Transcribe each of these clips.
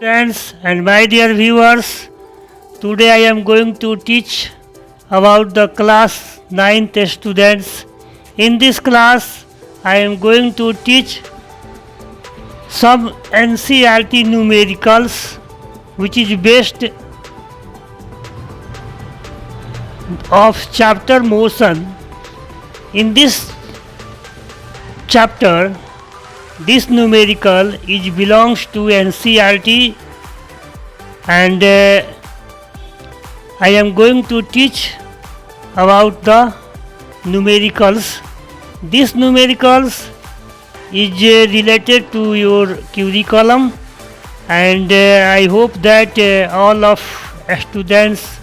Friends and my dear viewers, today I am going to teach about the class 9th students. In this class, I am going to teach some NCERT numericals which is based of chapter motion. In this chapter, this numerical is belongs to NCERT and I am going to teach about the numericals. This numericals is related to your curriculum and I hope that all of students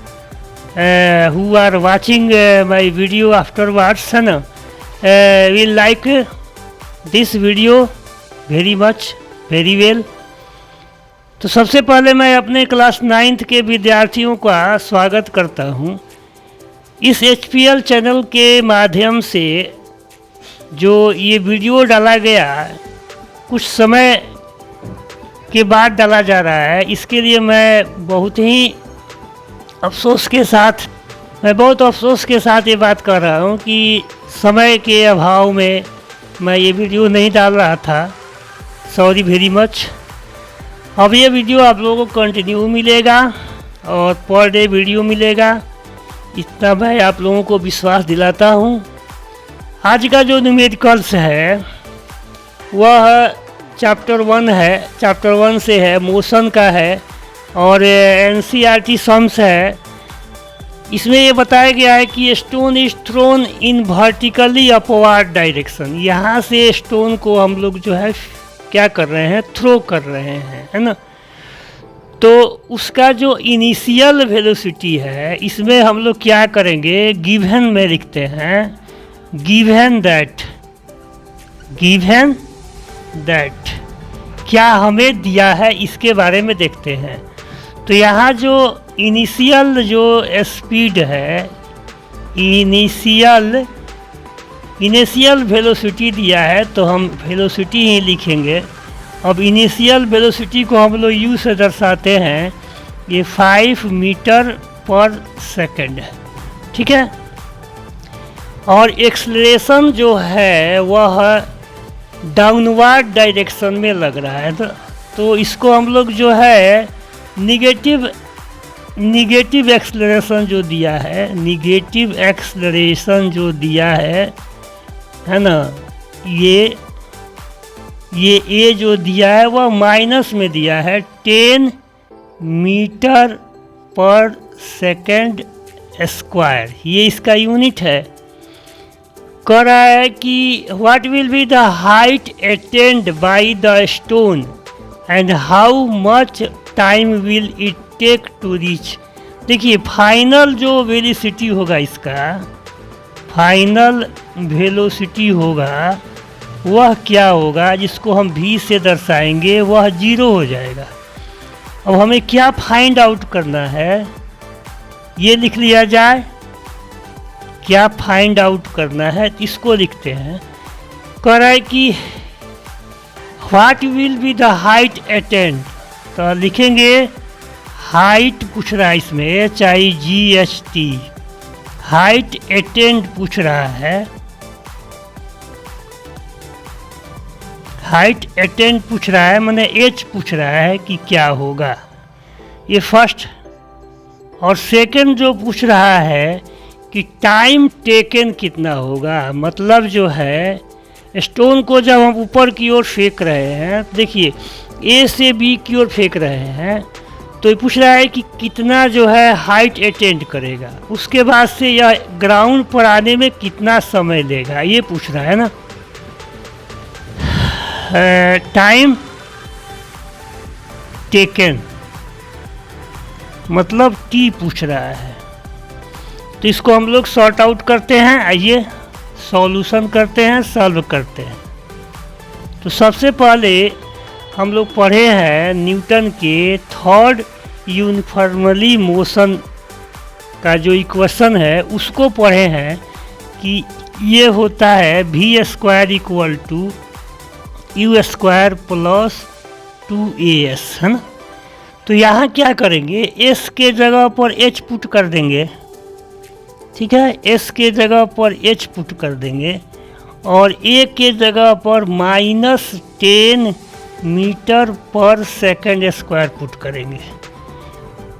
who are watching my video afterwards will like this video very much very well. तो सबसे पहले मैं अपने class 9th के विद्यार्थियों का स्वागत करता हूं। इस HPL चैनल के माध्यम से जो ये वीडियो डाला गया कुछ समय के बाद डाला जा रहा है, इसके लिए मैं बहुत अफसोस के साथ ये बात कर रहा हूं कि समय के अभाव में मैं ये वीडियो नहीं डाल रहा था। Sorry very much. अब ये वीडियो आप लोगों को कंटिन्यू मिलेगा और पर डे वीडियो मिलेगा, इतना मैं आप लोगों को विश्वास दिलाता हूँ। आज का जो न्यूमेरिकल्स है वह चैप्टर 1 है, चैप्टर 1 से है, मोशन का है और NCERT सम्स है। इसमें ये बताया गया है कि stone is thrown in vertically upward direction. यहाँ से स्टोन को हम लोग जो है क्या कर रहे हैं, थ्रो कर रहे हैं, है ना। तो उसका जो इनिशियल वेलोसिटी है, इसमें हम लोग क्या करेंगे, गिवन में लिखते हैं, गिवन दैट क्या हमें दिया है इसके बारे में देखते हैं। तो यहाँ जो इनिशियल जो स्पीड है, इनिशियल वेलोसिटी दिया है तो हम वेलोसिटी ही लिखेंगे। अब इनिशियल वेलोसिटी को हम लोग यू से दर्शाते हैं, ये 5 मीटर पर सेकंड है, ठीक है। और एक्सेलरेशन जो है वह डाउनवर्ड डायरेक्शन में लग रहा है, तो इसको हम लोग जो है निगेटिव एक्सेलरेशन जो दिया है, निगेटिव एक्सेलरेशन जो दिया है ना, ये ए जो दिया है वह माइनस में दिया है 10 मीटर पर सेकंड स्क्वायर, ये इसका यूनिट है। कह रहा है कि what will be the height attend by the stone and how much time will it take to reach. देखिए फाइनल जो वेलोसिटी होगा, इसका फाइनल वेलोसिटी होगा वह क्या होगा, जिसको हम v से दर्शाएंगे, वह 0 हो जाएगा। अब हमें क्या फाइंड आउट करना है, ये लिख लिया जाए। क्या फाइंड आउट करना है इसको लिखते हैं। कह रहा है कि what will be the height attend, तो लिखेंगे हाइट पूछ रहा है इसमें, चाहे GHT, हाइट अटेन्ड पूछ रहा है, हाइट अटेन्ड पूछ रहा है, मैंने H पूछ रहा है कि क्या होगा, ये फर्स्ट। और सेकंड जो पूछ रहा है कि टाइम टेकन कितना होगा, मतलब जो है स्टोन को जब हम ऊपर की ओर फेंक रहे हैं, देखिए A से B की ओर फेंक रहे हैं, तो ये पूछ रहा है कि कितना जो है हाइट अटेंड करेगा, उसके बाद से यह ग्राउंड पर आने में कितना समय लेगा, ये पूछ रहा है ना। टाइम टेकन मतलब T पूछ रहा है, तो इसको हम लोग सॉर्ट आउट करते हैं। आइए सॉल्यूशन करते हैं, सॉल्व करते हैं। तो सबसे पहले हम लोग पढ़े हैं न्यूटन के थर्ड यूनिफॉर्मली मोशन का जो इक्वेशन है उसको पढ़े हैं कि ये होता है v² = u² + 2as, है ना। तो यहाँ क्या करेंगे, एस के जगह पर एच पुट कर देंगे, ठीक है, एस के जगह पर एच पुट कर देंगे और ए के जगह पर -10 मीटर पर सेकंड स्क्वायर पुट करेंगे।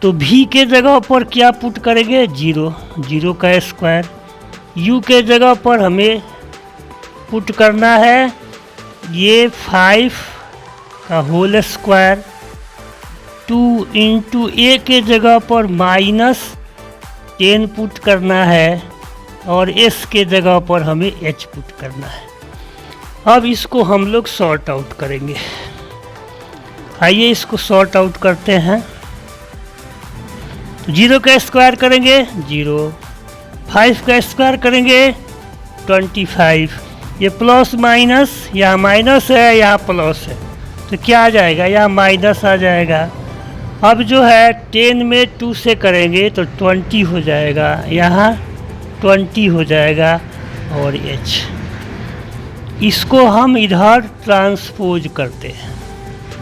तो भी के जगह पर क्या पुट करेंगे, 0 का स्क्वायर। यू के जगह पर हमें पुट करना है ये 5 का होल स्क्वायर। 2 इंटू ए के जगह पर -10 पुट करना है और एस के जगह पर हमें एच पुट करना है। अब इसको हम लोग सॉर्ट आउट करेंगे। आइए इसको सॉर्ट आउट करते हैं। तो 0 का स्क्वायर करेंगे 0, 5 का स्क्वायर करेंगे 25, ये प्लस माइनस, यहाँ माइनस है यहाँ प्लस है, तो क्या आ जाएगा, यहाँ माइनस आ जाएगा। अब जो है 10 में 2 से करेंगे तो 20 हो जाएगा, यहाँ 20 हो जाएगा और h इसको हम इधर ट्रांसपोज करते हैं।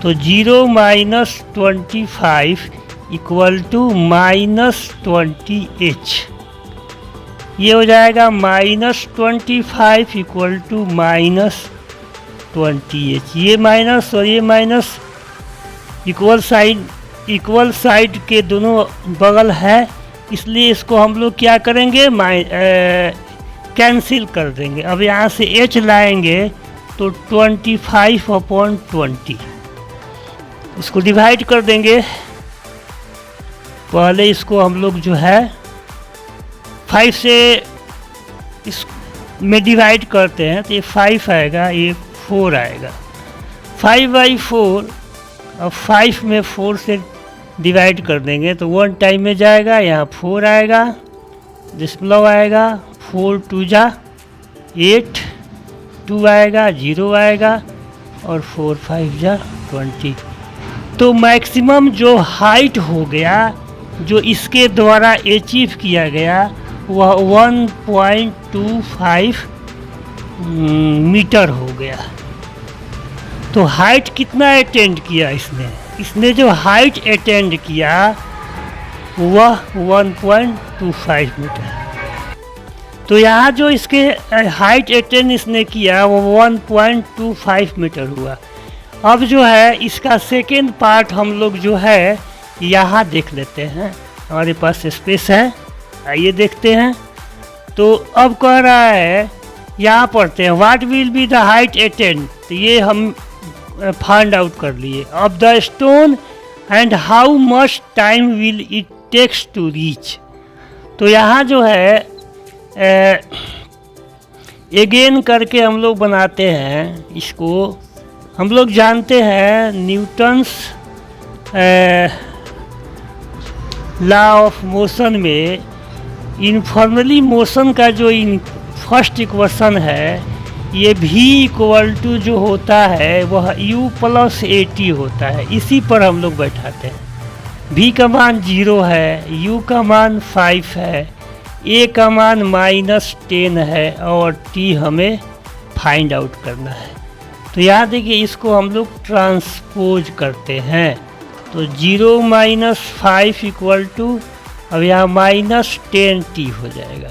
तो 0 - 25 इक्वल टू -20h, ये हो जाएगा -25 इक्वल टू -20h। ये माइनस और ये माइनस इक्वल साइड के दोनों बगल है, इसलिए इसको हम लोग क्या करेंगे, कैंसिल कर देंगे। अब यहाँ से h लाएंगे तो 25/20 उसको डिवाइड कर देंगे। पहले इसको हम लोग जो है 5 से इस में डिवाइड करते हैं तो ये 5 आएगा, ये 4 आएगा, 5/4। अब 5 में 4 से डिवाइड कर देंगे तो 1 टाइम में जाएगा, यहाँ 4 आएगा, डिस्प्लो आएगा, 4 2 जा 8, 2 आएगा, 0 आएगा और 4 5 जा 20। तो मैक्सिमम जो हाइट हो गया जो इसके द्वारा अचीव किया गया वह 1.25 मीटर हो गया। तो हाइट कितना अटेंड किया इसने जो हाइट अटेंड किया वह 1.25 मीटर। तो यहाँ जो इसके हाइट अटेंड इसने किया वो 1.25 मीटर हुआ। अब जो है इसका सेकेंड पार्ट हम लोग जो है यहाँ देख लेते हैं, हमारे पास स्पेस है, आइए देखते हैं। तो अब कह रहा है, यहाँ पढ़ते हैं, what will be the height attend, तो ये हम फाइंड आउट कर लिए। Of the stone and how much time will it takes to reach. तो यहाँ जो है एगेन करके हम लोग बनाते हैं इसको। हम लोग जानते हैं न्यूटन्स लॉ ऑफ मोशन में इनफॉर्मली मोशन का जो फर्स्ट इक्वेशन है, ये v इक्वल टू जो होता है वह u + at होता है। इसी पर हम लोग बैठाते हैं। v का मान 0 है, u का मान 5 है, a का मान -10 है और t हमें फाइंड आउट करना है। तो यहाँ देखिए इसको हम लोग ट्रांसपोज करते हैं। तो 0 - 5 इक्वल टू, अब यहाँ -10t हो जाएगा,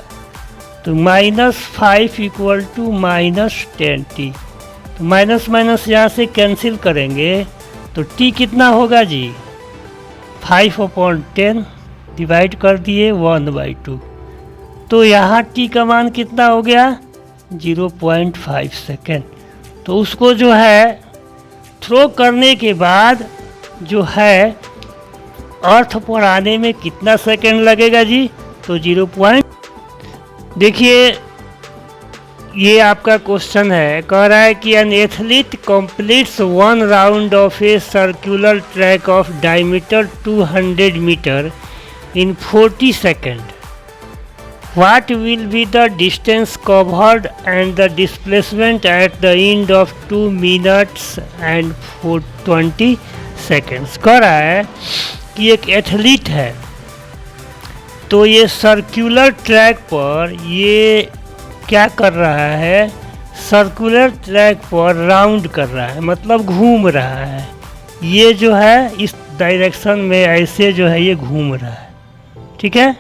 तो -5 इक्वल टू -10t। तो माइनस माइनस यहाँ से कैंसिल करेंगे तो t कितना होगा जी, 5/10 डिवाइड कर दिए 1/2। तो यहाँ t का मान कितना हो गया, 0.5 सेकेंड। तो उसको जो है थ्रो करने के बाद जो है अर्थ पर आने में कितना सेकेंड लगेगा जी, तो 0. देखिए ये आपका क्वेश्चन है, कह रहा है कि an athlete completes 1 round of a circular track of diameter 200 metre in 40 second. What will be the distance covered and the displacement at the end of 2 minutes and 20 seconds? कह रहा है कि एक एथलीट है, तो ये सर्कुलर ट्रैक पर ये क्या कर रहा है, सर्कुलर ट्रैक पर राउंड कर रहा है, मतलब घूम रहा है। ये जो है इस डायरेक्शन में ऐसे जो है ये घूम रहा है। ठीक है,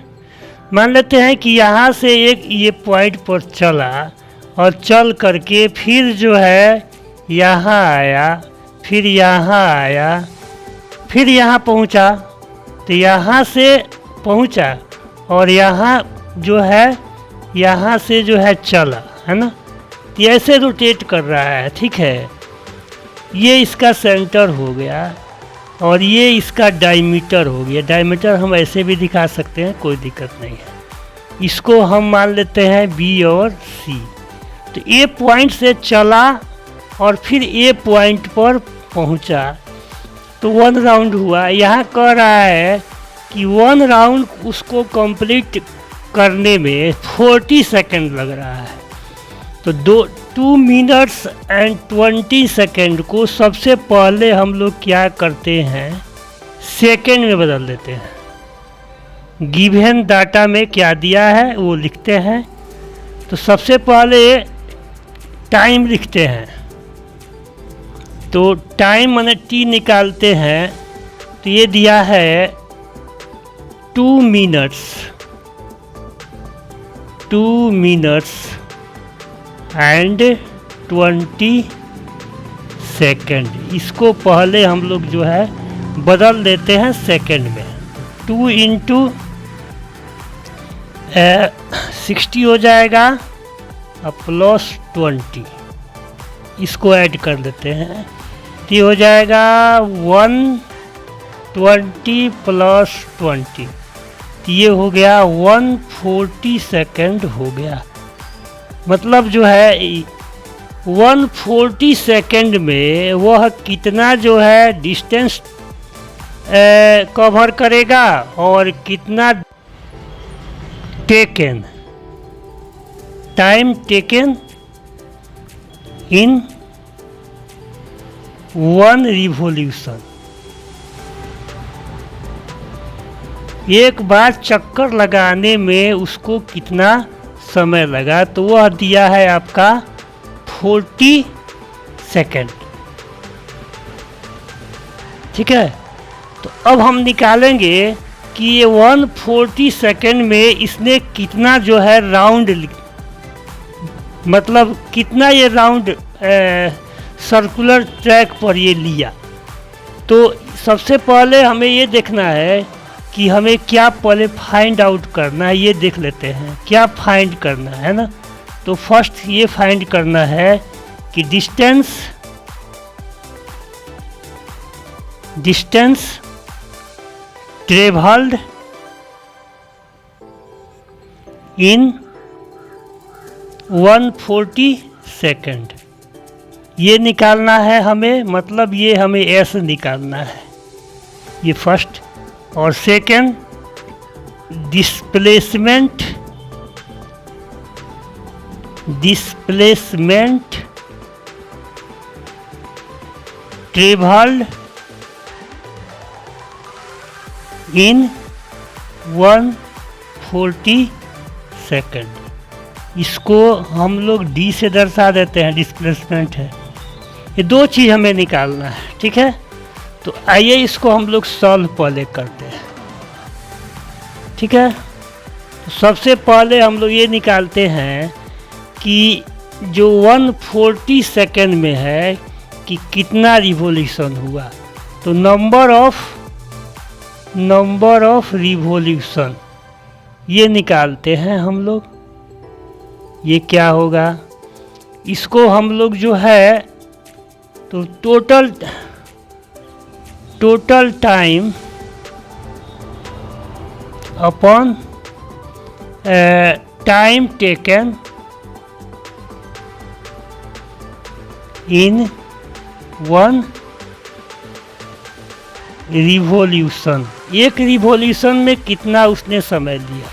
मान लेते हैं कि यहाँ से एक ये पॉइंट पर चला और चल करके फिर जो है यहाँ आया, फिर यहाँ आया, फिर यहाँ पहुँचा, तो यहाँ से पहुँचा और यहाँ जो है यहाँ से जो है चला, है ना, तो ऐसे रोटेट कर रहा है। ठीक है, ये इसका सेंटर हो गया और ये इसका डायमीटर हो गया। डायमीटर हम ऐसे भी दिखा सकते हैं, कोई दिक्कत नहीं है। इसको हम मान लेते हैं बी और सी। तो ए पॉइंट से चला और फिर ए पॉइंट पर पहुंचा, तो 1 राउंड हुआ। यहाँ कह रहा है कि 1 राउंड उसको कंप्लीट करने में 40 सेकंड लग रहा है। तो 2 मिनट्स एंड 20 सेकंड को सबसे पहले हम लोग क्या करते हैं, सेकंड में बदल देते हैं। गिवन डाटा में क्या दिया है वो लिखते हैं। तो सबसे पहले टाइम लिखते हैं, तो टाइम माने टी निकालते हैं, तो ये दिया है 2 मिनट्स एंड 20 सेकंड। इसको पहले हम लोग जो है बदल देते हैं सेकंड में। 2 इंटू 60 हो जाएगा और प्लस 20, इसको ऐड कर देते हैं, तो ये हो जाएगा 120 प्लस 20, तो ये हो गया 140 सेकंड हो गया। मतलब जो है 140 सेकंड में वह कितना जो है डिस्टेंस कवर करेगा और कितना टाइम टेकन इन 1 रिवॉल्यूशन। एक बार चक्कर लगाने में उसको कितना समय लगा, तो वह दिया है आपका 40 सेकंड। ठीक है, तो अब हम निकालेंगे कि ये 140 सेकंड में इसने कितना जो है राउंड, मतलब कितना ये राउंड सर्कुलर ट्रैक पर ये लिया। तो सबसे पहले हमें ये देखना है कि हमें क्या पहले फाइंड आउट करना है, ये देख लेते हैं क्या फाइंड करना है ना। तो फर्स्ट ये फाइंड करना है कि डिस्टेंस ट्रेवल्ड इन 140 सेकंड, ये निकालना है हमें। मतलब ये हमें एस निकालना है, ये फर्स्ट। और second displacement travelled in 140 second. इसको हम लोग डी से दर्शा देते हैं, डिस्प्लेसमेंट है। ये 2 चीज़ हमें निकालना है। ठीक है, तो आइए इसको हम लोग सॉल्व पहले करते हैं। ठीक है, तो सबसे पहले हम लोग ये निकालते हैं कि जो 140 सेकंड में है कि कितना रिवॉल्यूशन हुआ। तो नंबर ऑफ रिवॉल्यूशन ये निकालते हैं हम लोग। ये क्या होगा, इसको हम लोग जो है तो total time upon time taken in 1 revolution. एक रिवॉल्यूशन में कितना उसने समय लिया,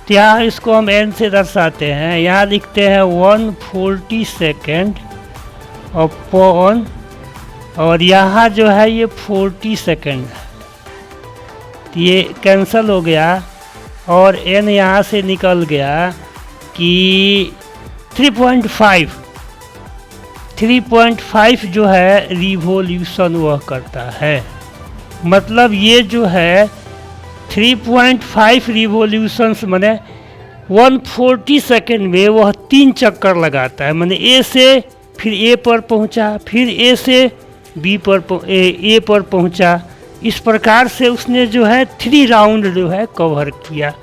तो यहाँ इसको हम एन से दर्शाते हैं। यहाँ लिखते हैं 140 सेकेंड अपॉन, और यहाँ जो है ये 40 सेकेंड है, तो ये कैंसिल हो गया और एन यहाँ से निकल गया कि 3.5 जो है रिवॉल्यूशन वह करता है। मतलब ये जो है 3.5 रिवॉल्यूशंस माने 140 सेकेंड में वह 3 चक्कर लगाता है। माने ए से फिर ए पर पहुंचा, फिर ए से बी पर ए पर पहुंचा। इस प्रकार से उसने जो है 3 राउंड जो है कवर किया।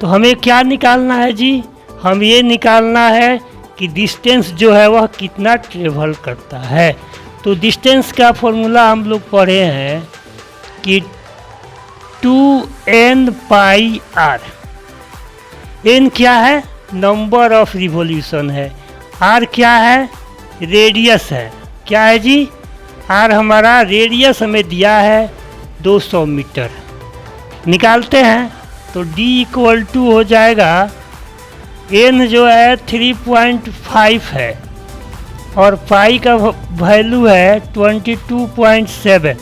तो हमें क्या निकालना है जी? हम ये निकालना है कि डिस्टेंस जो है वह कितना ट्रेवल करता है। तो डिस्टेंस का फॉर्मूला हम लोग पढ़े हैं कि 2n पाई आर। n क्या है? नंबर ऑफ रिवॉल्यूशन है। r क्या है? रेडियस है। क्या है जी? r हमारा रेडियस हमें दिया है 200 मीटर। निकालते हैं तो d इक्वल टू हो जाएगा, n जो है 3.5 है और पाई का वैल्यू है 22.7,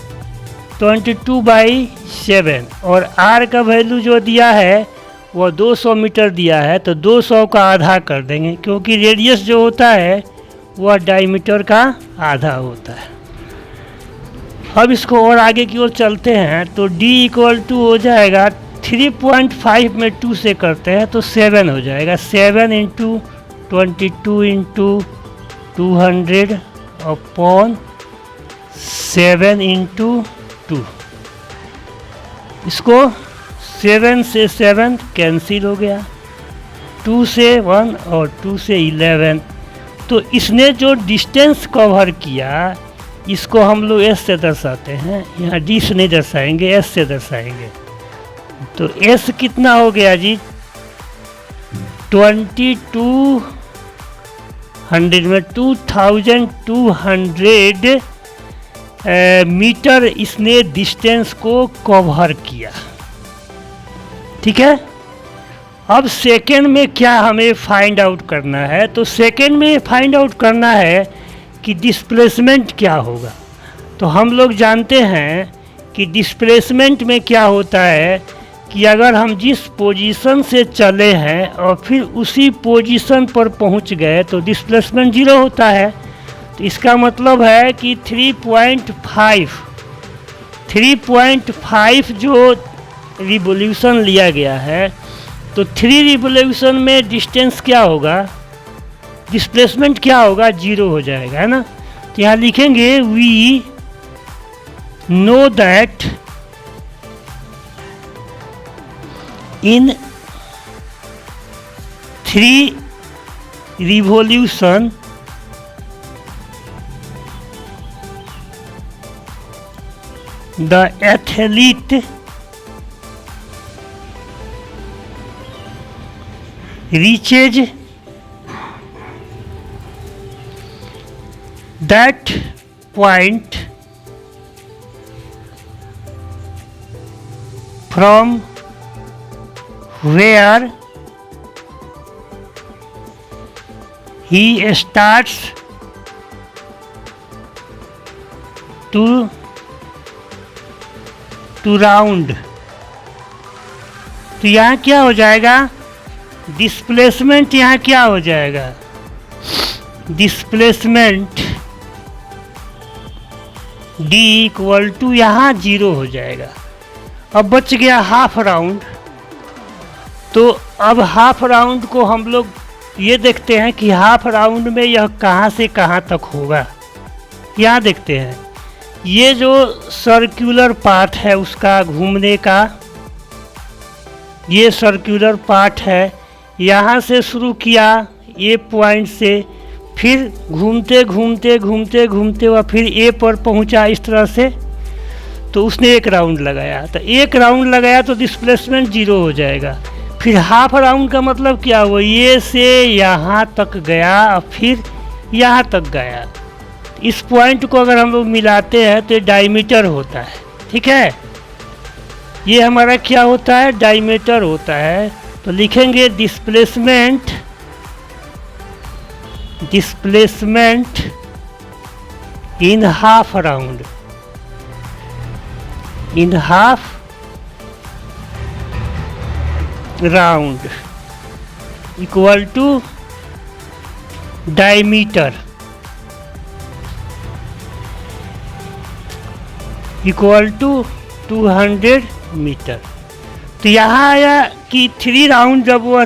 22/7 और r का वैल्यू जो दिया है वह 200 मीटर दिया है। तो 200 का आधा कर देंगे, क्योंकि रेडियस जो होता है वह डायमीटर का आधा होता है। अब इसको और आगे की ओर चलते हैं तो d इक्वल टू हो जाएगा 3.5 में 2 से करते हैं तो 7 हो जाएगा। 7 इंटू 22 इंटू 200 अपॉन 7 इंटू 2। इसको 7 से 7 कैंसिल हो गया, 2 से 1 और 2 से 11। तो इसने जो डिस्टेंस कवर किया इसको हम लोग s से दर्शाते हैं। यहाँ d से नहीं दर्शाएंगे, s से दर्शाएंगे। तो s कितना हो गया जी? 2200 में 2200 मीटर इसने डिस्टेंस को कवर किया। ठीक है। अब सेकेंड में क्या हमें फाइंड आउट करना है? तो सेकेंड में फाइंड आउट करना है कि डिस्प्लेसमेंट क्या होगा। तो हम लोग जानते हैं कि डिस्प्लेसमेंट में क्या होता है कि अगर हम जिस पोजीशन से चले हैं और फिर उसी पोजीशन पर पहुंच गए तो डिस्प्लेसमेंट 0 होता है। तो इसका मतलब है कि 3.5 जो रिवॉल्यूशन लिया गया है, तो 3 रिवॉल्यूशन में डिस्टेंस क्या होगा? डिस्प्लेसमेंट क्या होगा? 0 हो जाएगा, है ना। तो यहाँ लिखेंगे we know that in 3 revolution the athlete reaches that point from where he starts to round. तो यहाँ क्या हो जाएगा? डिस्प्लेसमेंट यहाँ क्या हो जाएगा? डिस्प्लेसमेंट d इक्वल टू यहाँ 0 हो जाएगा। अब बच गया हाफ राउंड। तो अब हाफ राउंड को हम लोग ये देखते हैं कि हाफ राउंड में यह कहाँ से कहाँ तक होगा। यहाँ देखते हैं, ये जो सर्कुलर पार्ट है उसका घूमने का, ये सर्कुलर पार्ट है। यहाँ से शुरू किया ए पॉइंट से, फिर घूमते घूमते घूमते घूमते वह फिर ए पर पहुँचा इस तरह से। तो उसने एक राउंड लगाया, तो एक राउंड लगाया तो डिस्प्लेसमेंट 0 हो जाएगा। फिर हाफ राउंड का मतलब क्या हुआ? ये से यहाँ तक गया और फिर यहाँ तक गया। इस पॉइंट को अगर हम लोग मिलाते हैं तो डायमीटर होता है। ठीक है, ये हमारा क्या होता है? डायमीटर होता है। तो लिखेंगे displacement in half round, in half round equal to diameter equal to 200 metre. तो यहाँ आया कि 3 राउंड जब वो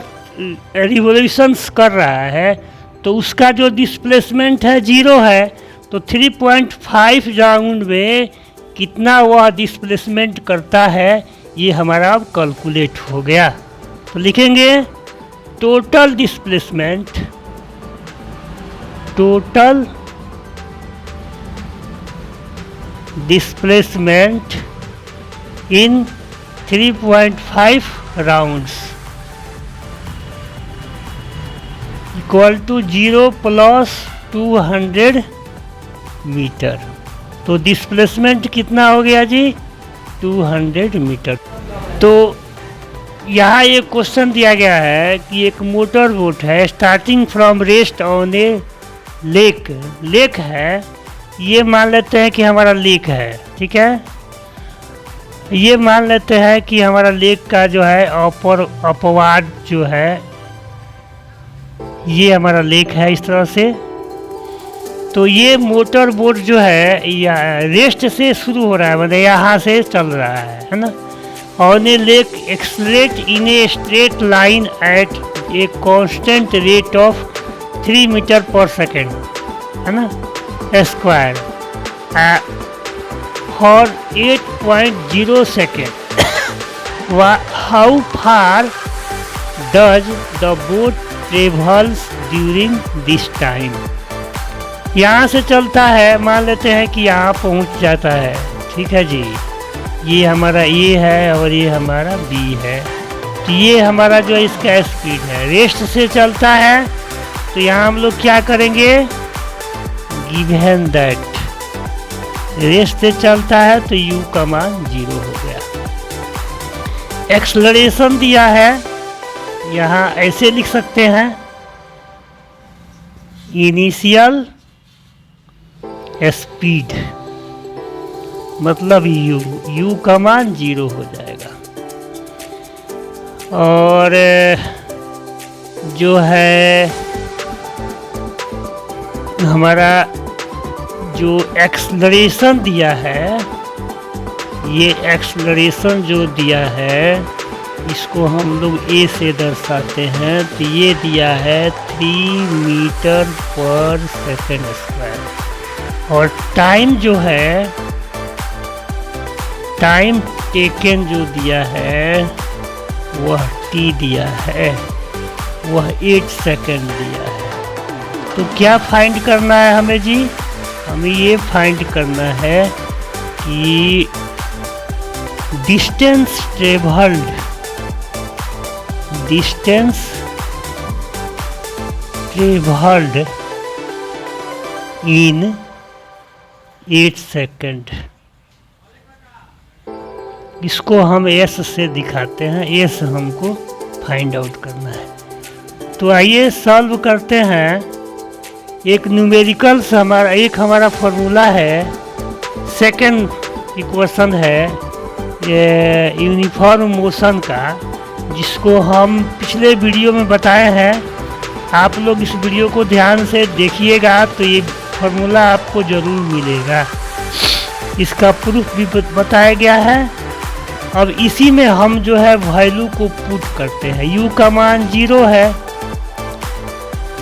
रिवोल्यूशंस कर रहा है तो उसका जो डिस्प्लेसमेंट है 0 है, तो 3.5 राउंड में कितना वह डिस्प्लेसमेंट करता है ये हमारा अब कैलकुलेट हो गया। तो लिखेंगे total displacement in 3.5 rounds equal to 0 plus 200 metre. तो डिस्प्लेसमेंट कितना हो गया जी? 200 मीटर। तो यहाँ एक क्वेश्चन दिया गया है कि एक मोटर बोट है starting from rest on a lake है, ये मान लेते हैं कि हमारा लेक है, ठीक है। ये मान लेते हैं कि हमारा लेक का जो है अपवाद जो है ये हमारा लेक है इस तरह से। तो ये मोटर बोट जो है या रेस्ट से शुरू हो रहा है, मतलब यहाँ से चल रहा है ना। On a lake accelerate in a straight line at a constant rate of 3 metre per second, है ना, square for 8.0 second. How far does the boat travels during this time? यहाँ से चलता है, मान लेते हैं कि यहाँ पहुँच जाता है, ठीक है जी। ये हमारा ए है और ये हमारा बी है। तो ये हमारा जो इसका स्पीड है, रेस्ट से चलता है। तो यहाँ हम लोग क्या करेंगे, गिवन दैट रेस्ट से चलता है तो u का मान 0 हो गया। एक्सलरेशन दिया है, यहाँ ऐसे लिख सकते हैं, इनिशियल स्पीड मतलब u का मान 0 हो जाएगा। और जो है हमारा जो एक्सलरेशन दिया है, ये एक्सलरेशन जो दिया है इसको हम लोग a से दर्शाते हैं। तो ये दिया है 3 मीटर पर सेकेंड स्क्वायर। और टाइम जो है, टाइम टेकन जो दिया है वह t दिया है, वह 8 सेकेंड दिया है। तो क्या फाइंड करना है हमें जी? हमें ये फाइंड करना है कि डिस्टेंस ट्रेवल्ड इन 8 सेकेंड। इसको हम S से दिखाते हैं, S हमको फाइंड आउट करना है। तो आइए सॉल्व करते हैं। एक न्यूमेरिकल्स हमारा फॉर्मूला है, सेकेंड इक्वेशन है ये यूनिफॉर्म मोशन का, जिसको हम पिछले वीडियो में बताए हैं। आप लोग इस वीडियो को ध्यान से देखिएगा तो ये फॉर्मूला आपको ज़रूर मिलेगा। इसका प्रूफ भी बताया गया है। अब इसी में हम जो है वैल्यू को पुट करते हैं। u का मान 0 है,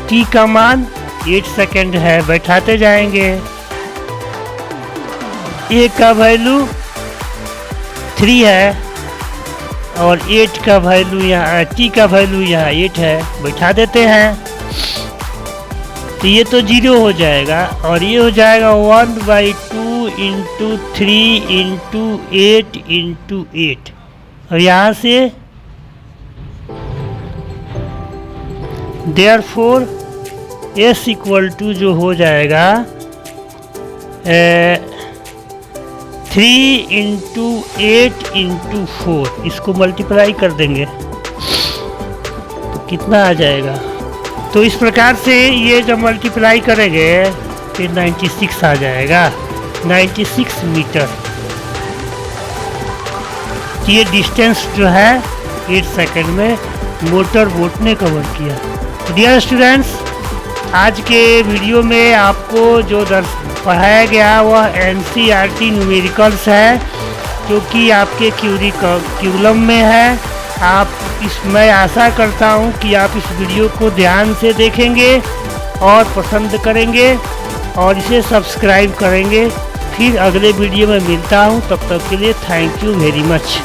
t का मान 8 सेकेंड है, बैठाते जाएंगे। a का वैल्यू 3 है और 8 का वैल्यू यहाँ, t का वैल्यू यहाँ 8 है, बैठा देते हैं। तो ये तो 0 हो जाएगा और ये हो जाएगा 1/2 इंटू 3 इंटू 8 इंटू 8। और यहाँ से देयरफॉर S इक्वल टू जो हो जाएगा 3 इंटू 8 इंटू 4, इसको मल्टीप्लाई कर देंगे तो कितना आ जाएगा। तो इस प्रकार से ये जब मल्टीप्लाई करेंगे फिर 96 आ जाएगा, 96 मीटर। ये डिस्टेंस जो है 8 सेकंड में मोटर बोट ने कवर किया। डियर स्टूडेंट्स, आज के वीडियो में आपको जो पढ़ाया गया वह NCERT न्यूमेरिकल्स है। जो कि आपके क्यूरिकलम में है। मैं आशा करता हूँ कि आप इस वीडियो को ध्यान से देखेंगे और पसंद करेंगे और इसे सब्सक्राइब करेंगे। फिर अगले वीडियो में मिलता हूँ, तब तक के लिए थैंक यू वेरी मच।